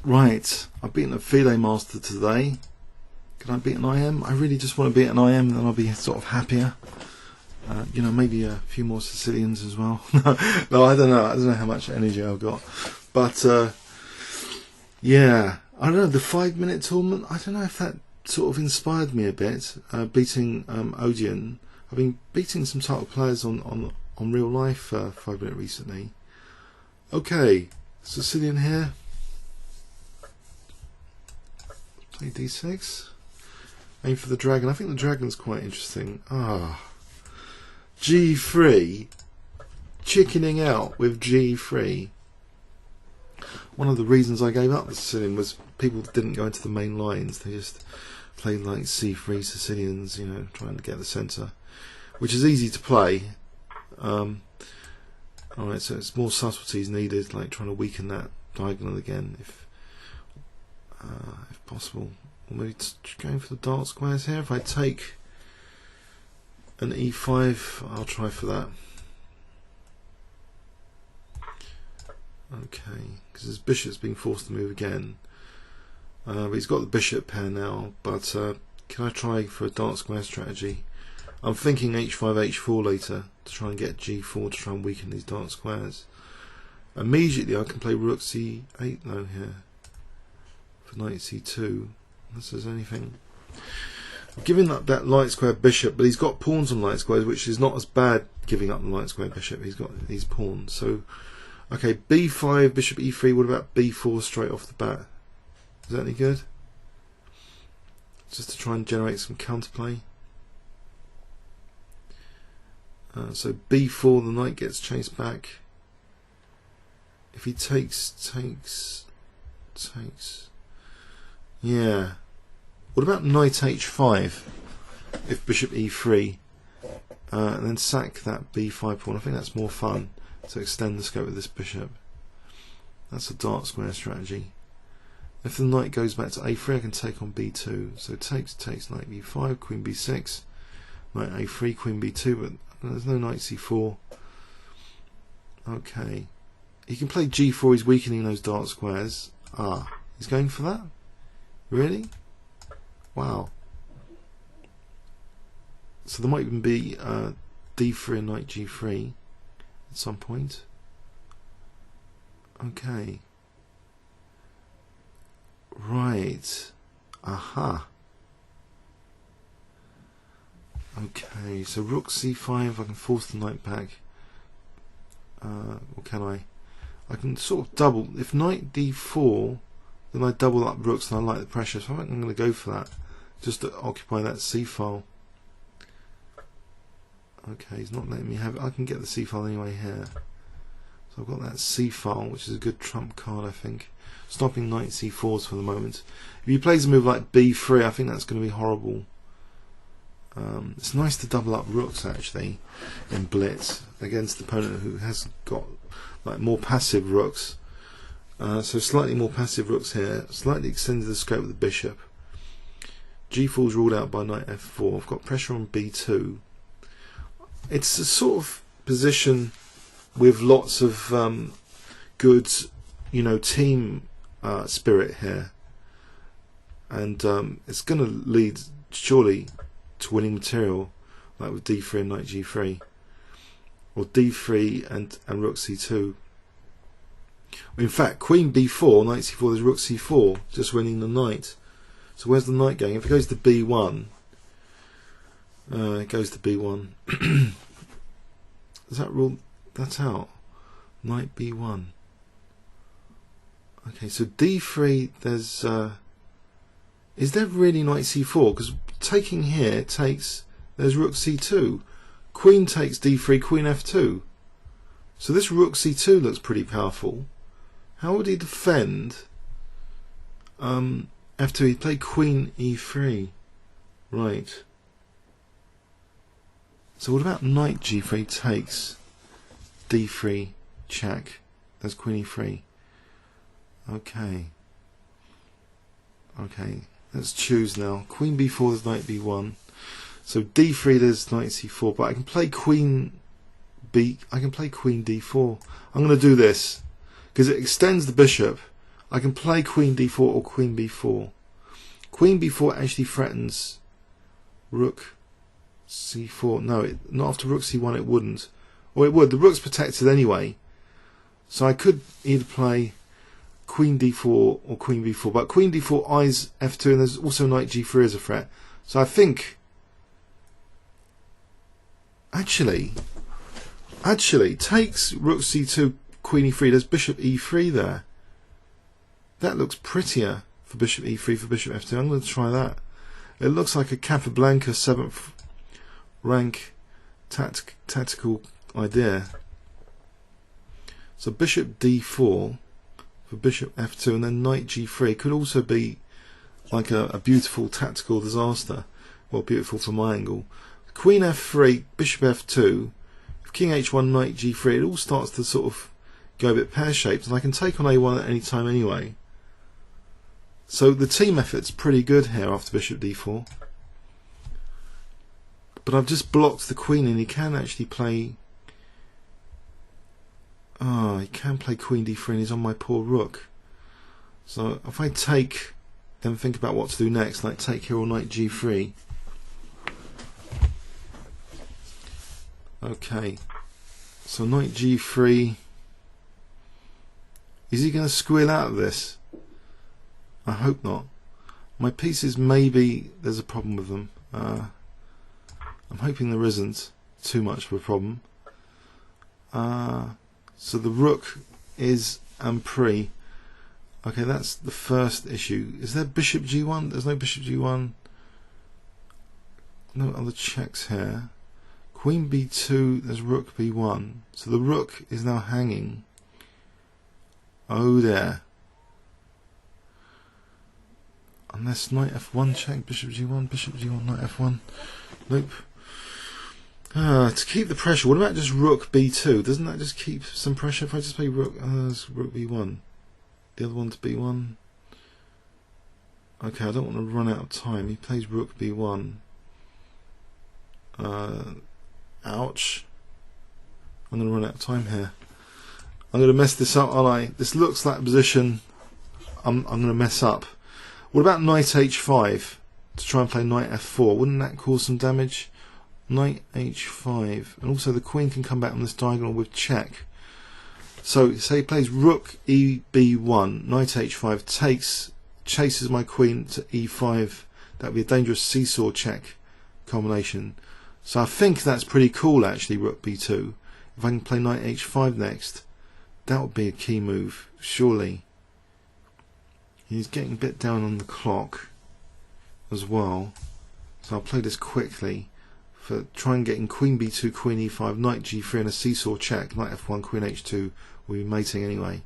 Right, I've beaten a File Master today. Can I beat an IM? I really just want to beat an IM, then I'll be sort of happier. You know, maybe a few more Sicilians as well. No, I don't know. I don't know how much energy I've got. But, yeah, I don't know, the 5-minute tournament, I don't know if that sort of inspired me a bit. Beating Odeon. I've been beating some title players on real life 5-minute recently. Okay, Sicilian here. Play d6. Aim for the dragon. I think the dragon's quite interesting. G3. Chickening out with G3. One of the reasons I gave up the Sicilian was people didn't go into the main lines. They just played like C3 Sicilians, you know, trying to get the centre, which is easy to play. Alright, so it's more subtleties needed, like trying to weaken that diagonal again, if possible. Or maybe going for the dark squares here. If I take an E5, I'll try for that. Okay, because his bishop's being forced to move again. But he's got the bishop pair now. But can I try for a dark square strategy? I'm thinking H5, H4 later to try and get G4 to try and weaken these dark squares. Immediately I can play Rook C8 though here for Knight C2. Unless there's anything. I'm giving up that light square bishop, but he's got pawns on light squares, which is not as bad giving up the light square bishop. He's got these pawns. So, okay, B5, bishop E3. What about B4 straight off the bat? Is that any good? Just to try and generate some counterplay. So B4, the knight gets chased back. If he takes. Yeah. What about knight H5? If bishop E3, and then sack that B5 pawn. I think that's more fun to extend the scope of this bishop. That's a dark square strategy. If the knight goes back to A3, I can take on B2. So takes knight B5, queen B6, knight A3, queen B2, but there's no knight C4. Okay. He can play G4, he's weakening those dark squares. He's going for that? Really? Wow. So there might even be D3 and knight G3 at some point. Okay. Right. Aha. Okay, so rook C5, I can force the knight back. Or can I? I can sort of double. If knight D4, then I double up rooks and I like the pressure, so I think I'm going to go for that. Just to occupy that C file. Okay, he's not letting me have it. I can get the C file anyway here. So I've got that C file, which is a good trump card, I think. Stopping knight C4s for the moment. If he plays a move like B3, I think that's going to be horrible. It's nice to double up rooks actually in Blitz against the opponent who has got like more passive rooks. So slightly more passive rooks here, slightly extended the scope of the bishop. G4 is ruled out by knight F4. I've got pressure on B2. It's a sort of position with lots of good, you know, team spirit here, and it's going to lead surely to winning material, like with D3 and knight G3, or D3 and rook C2. In fact, queen B4, knight C4, there's rook C4, just winning the knight. So where's the knight going? If it goes to B1, it goes to B1. Does that rule? That's out. Knight B1. Okay, so D3, there's is there really knight C4? Because taking here takes, there's rook C2, queen takes D3, queen F2. So this rook C2 looks pretty powerful. How would he defend F2? He'd play queen E3. Right. So what about knight G3 takes D3 check? There's queen E3. Okay. Okay. Let's choose now. Queen B4, there's knight B1. So D3, there's knight C4. But I can play queen B. I can play queen D4. I'm going to do this because it extends the bishop. I can play Queen D4 or Queen B4. Queen B4 actually threatens Rook C4. No, not after Rook C1 it wouldn't. Or it would. The Rook's protected anyway. So I could either play Queen D4 or Queen B4. But Queen D4 eyes F2 and there's also Knight G3 as a threat. So I think... Actually, takes Rook C2, Queen E3. There's Bishop E3 there. That looks prettier for Bishop E3 for Bishop F2. I'm going to try that. It looks like a Capablanca 7th rank tactical idea. So Bishop D4 for Bishop F2 and then Knight G3 could also be like a beautiful tactical disaster. Well, beautiful from my angle. Queen F3, Bishop F2, King H1, Knight G3, it all starts to sort of go a bit pear-shaped, and I can take on A1 at any time anyway. So the team effort's pretty good here after Bishop D4. But I've just blocked the Queen, and he can actually play... he can play Queen D3 and he's on my poor Rook. So if I take, then think about what to do next, like take here or Knight G3. Okay, so Knight G3. Is he going to squeal out of this? I hope not. My pieces, maybe there's a problem with them. I'm hoping there isn't too much of a problem. So the Rook is Ampri. Okay, that's the first issue. Is there Bishop G1? There's no Bishop G1. No other checks here. Queen B2, there's Rook B1. So the Rook is now hanging. Oh there. Unless Knight F1 check, Bishop G1, Knight F1. Nope. To keep the pressure, what about just Rook B2? Doesn't that just keep some pressure? If I just play Rook, there's Rook B1. The other one's B1. Okay, I don't want to run out of time. He plays Rook B1. Ouch. I'm going to run out of time here. I'm going to mess this up, aren't I? This looks like a position I'm going to mess up. What about Knight H5 to try and play Knight F4? Wouldn't that cause some damage? Knight H5. And also the Queen can come back on this diagonal with check. So say he plays Rook EB1, Knight H5 chases my Queen to E5. That would be a dangerous seesaw check combination. So I think that's pretty cool actually, Rook B2. If I can play Knight H5 next, that would be a key move, surely. He's getting a bit down on the clock as well. So I'll play this quickly for trying getting Queen B2, Queen E5, Knight G3 and a seesaw check. Knight F1, Queen H2 will be mating anyway.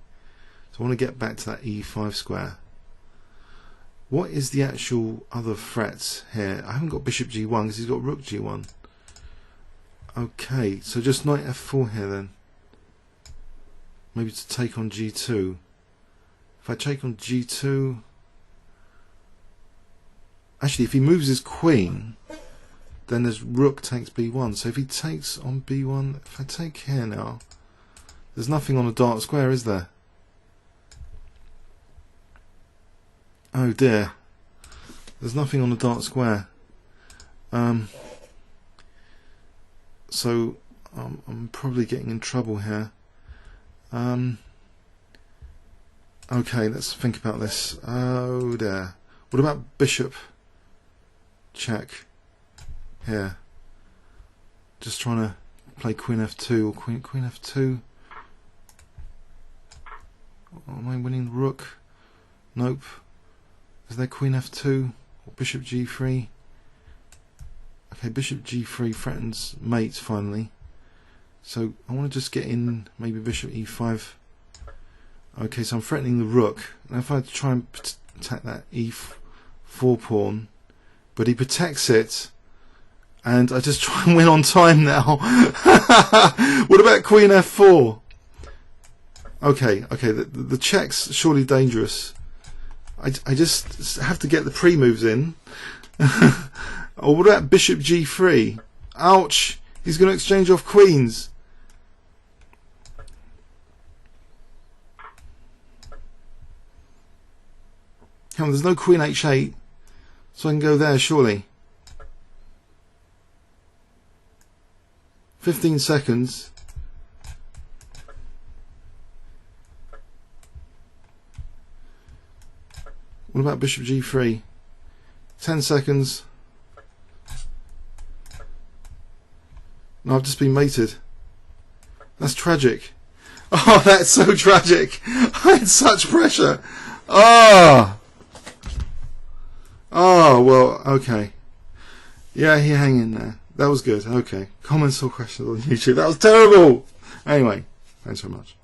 So I want to get back to that E5 square. What is the actual other threats here? I haven't got Bishop G1 because he's got Rook G1. Okay, so just Knight F4 here then. Maybe to take on G2. If I take on G2... Actually, if he moves his Queen, then there's Rook takes B1. So if he takes on B1... If I take here now, there's nothing on a dark square, is there? Oh dear. There's nothing on the dark square. So I'm probably getting in trouble here. Okay, let's think about this. Oh dear. What about Bishop check here? Just trying to play Queen F2 or Queen F2. Am I winning the Rook? Nope. Is there Queen F2 or Bishop G3? Okay, Bishop G3 threatens mate finally. So I want to just get in maybe Bishop E5. Okay, so I'm threatening the Rook. Now if I try and attack that E4 pawn, but he protects it, and I just try and win on time now. What about Queen F4? Okay, the check's surely dangerous. I just have to get the pre-moves in. Or what about Bishop G3? Ouch! He's going to exchange off queens. Come on, there's no queen h8, so I can go there, surely. 15 seconds. What about bishop g3? 10 seconds. No, I've just been mated. That's tragic. Oh, that's so tragic. I had such pressure. Oh! Oh, well, okay. Yeah, you hang in there. That was good. Okay. Comments or questions on YouTube. That was terrible. Anyway, thanks very much.